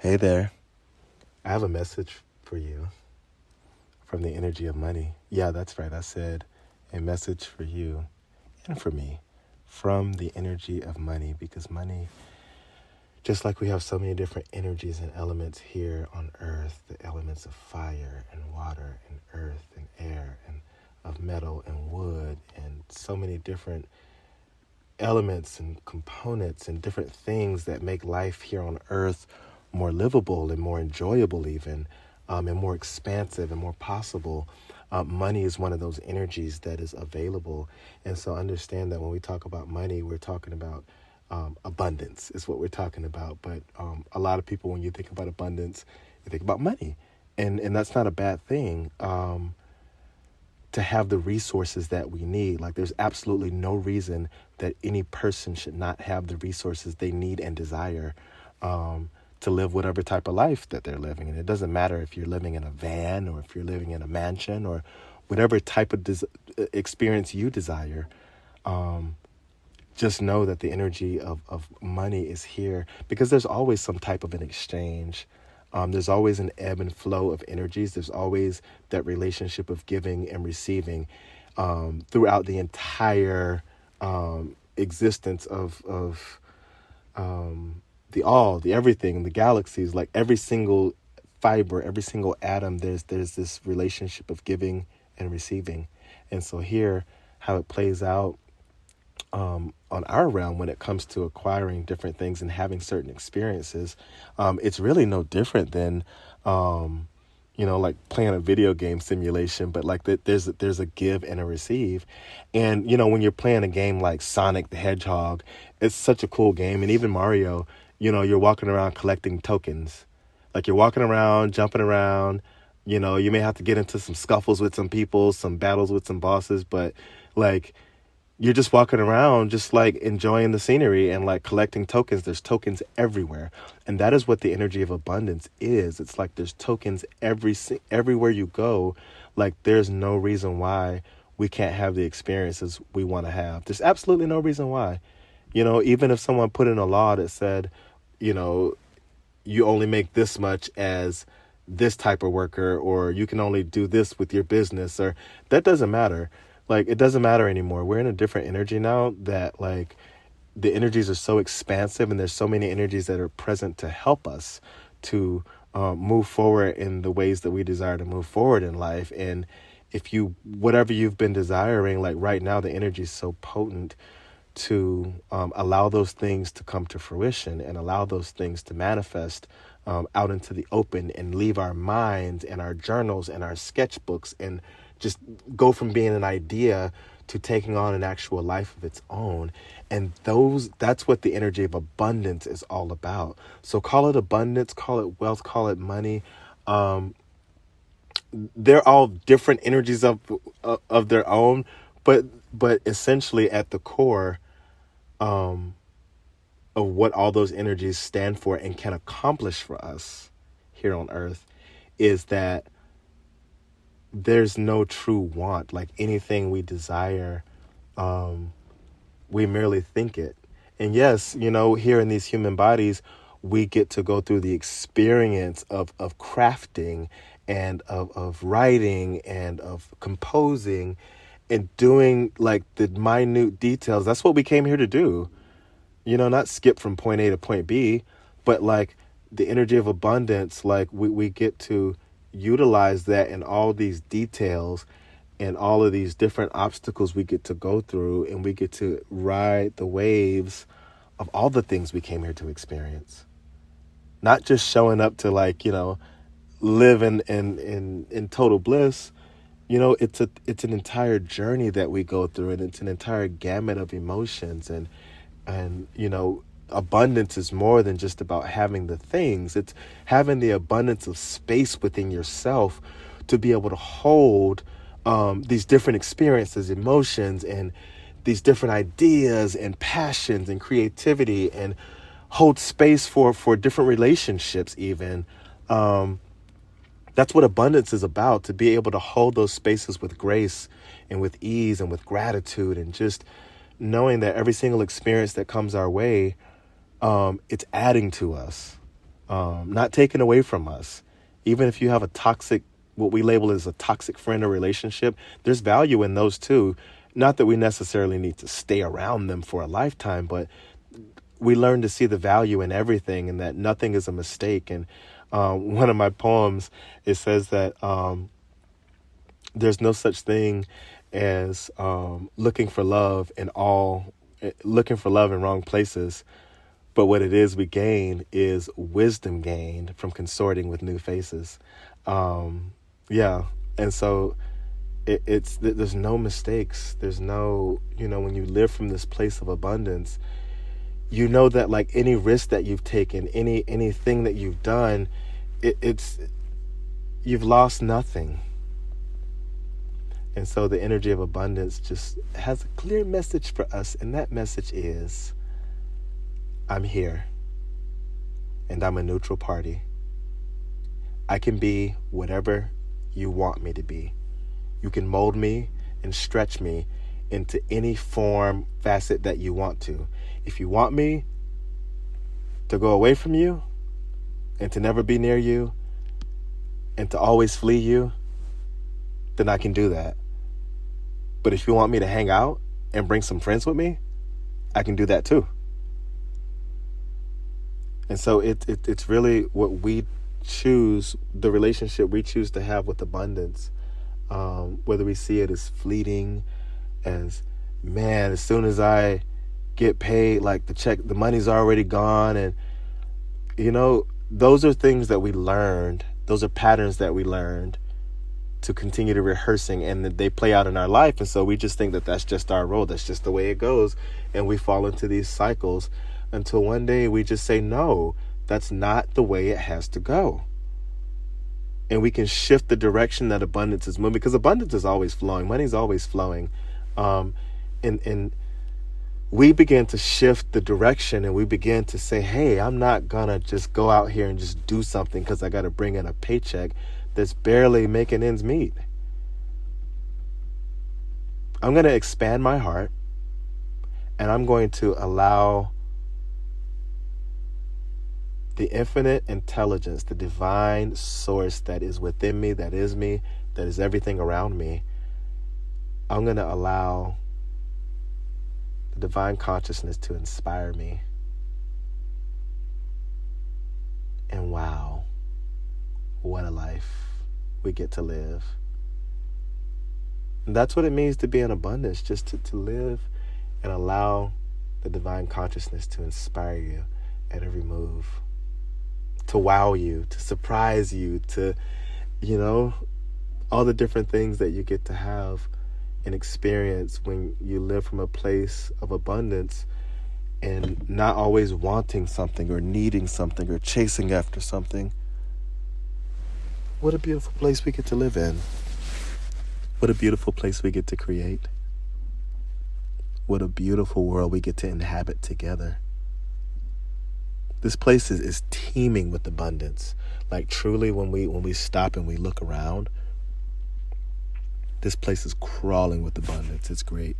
Hey there. I have a message for you from the energy of money. Yeah, that's right. I said a message for you and for me from the energy of money because money, just like we have so many different energies and elements here on earth, the elements of fire and water and earth and air and of metal and wood and so many different elements and components and different things that make life here on earth more livable and more enjoyable even, and more expansive and more possible. Money is one of those energies that is available. And so understand that when we talk about money, we're talking about abundance is what we're talking about. But a lot of people, when you think about abundance, you think about money. And that's not a bad thing. To have the resources that we need. Like there's absolutely no reason that any person should not have the resources they need and desire to live whatever type of life that they're living. And it doesn't matter if you're living in a van or if you're living in a mansion or whatever type of experience you desire. Just know that the energy of money is here because there's always some type of an exchange. There's always an ebb and flow of energies. There's always that relationship of giving and receiving throughout the entire existence of the all, the everything, the galaxies. Like every single fiber, every single atom, there's this relationship of giving and receiving. And so here, how it plays out on our realm when it comes to acquiring different things and having certain experiences, it's really no different than, like playing a video game simulation, but like there's a give and a receive. And, when you're playing a game like Sonic the Hedgehog, it's such a cool game. And even Mario, you're walking around collecting tokens. Like you're walking around, jumping around, you may have to get into some scuffles with some people, some battles with some bosses, but like, you're just walking around just like enjoying the scenery and like collecting tokens. There's tokens everywhere. And that is what the energy of abundance is. It's like there's tokens everywhere you go. Like there's no reason why we can't have the experiences we want to have. There's absolutely no reason why. Even if someone put in a law that said, you only make this much as this type of worker, or you can only do this with your business, or that doesn't matter. Like, it doesn't matter anymore. We're in a different energy now that, like, the energies are so expansive and there's so many energies that are present to help us to move forward in the ways that we desire to move forward in life. And whatever you've been desiring, like right now, the energy is so potent to allow those things to come to fruition and allow those things to manifest out into the open and leave our minds and our journals and our sketchbooks and just go from being an idea to taking on an actual life of its own. And that's what the energy of abundance is all about. So call it abundance, call it wealth, call it money. They're all different energies of their own, but essentially at the core of what all those energies stand for and can accomplish for us here on earth is that there's no true want. Like anything we desire, we merely think it. And yes, here in these human bodies, we get to go through the experience of crafting and of writing and of composing and doing like the minute details. That's what we came here to do. Not skip from point A to point B, but like the energy of abundance, like we get to utilize that in all these details and all of these different obstacles we get to go through, and we get to ride the waves of all the things we came here to experience. Not just showing up to like, live in total bliss. It's an entire journey that we go through, and it's an entire gamut of emotions and abundance is more than just about having the things. It's having the abundance of space within yourself to be able to hold these different experiences, emotions, and these different ideas and passions and creativity, and hold space for different relationships even. That's what abundance is about, to be able to hold those spaces with grace and with ease and with gratitude, and just knowing that every single experience that comes our way, it's adding to us. not taken away from us. Even if you have a toxic, what we label as a toxic friend or relationship, there's value in those too. Not that we necessarily need to stay around them for a lifetime, but we learn to see the value in everything and that nothing is a mistake. And one of my poems, it says that there's no such thing as looking for love in wrong places. But what it is we gain is wisdom gained from consorting with new faces. Yeah. And so there's no mistakes. There's no, when you live from this place of abundance, you know that like any risk that you've taken, anything that you've done, you've lost nothing. And so the energy of abundance just has a clear message for us. And that message is, I'm here and I'm a neutral party. I can be whatever you want me to be. You can mold me and stretch me into any form, facet that you want to. If you want me to go away from you and to never be near you and to always flee you, then I can do that. But if you want me to hang out and bring some friends with me, I can do that too. And so it's really what we choose, the relationship we choose to have with abundance, whether we see it as fleeting, as, man, as soon as I get paid, like the money's already gone. And, those are things that we learned. Those are patterns that we learned to continue to rehearsing, and that they play out in our life. And so we just think that that's just our role. That's just the way it goes. And we fall into these cycles until one day we just say, no, that's not the way it has to go. And we can shift the direction that abundance is moving, because abundance is always flowing. Money's always flowing. And we begin to shift the direction, and we begin to say, hey, I'm not gonna just go out here and just do something because I got to bring in a paycheck that's barely making ends meet. I'm going to expand my heart, and I'm going to allow the infinite intelligence, the divine source that is within me, that is everything around me. I'm going to allow the divine consciousness to inspire me. And wow, what a life we get to live. And that's what it means to be in abundance, just to live and allow the divine consciousness to inspire you at every move, to wow you, to surprise you, to, all the different things that you get to have and experience when you live from a place of abundance and not always wanting something or needing something or chasing after something. What a beautiful place we get to live in. What a beautiful place we get to create. What a beautiful world we get to inhabit together. This place is teeming with abundance. Like truly, when we stop and we look around, this place is crawling with abundance. It's great.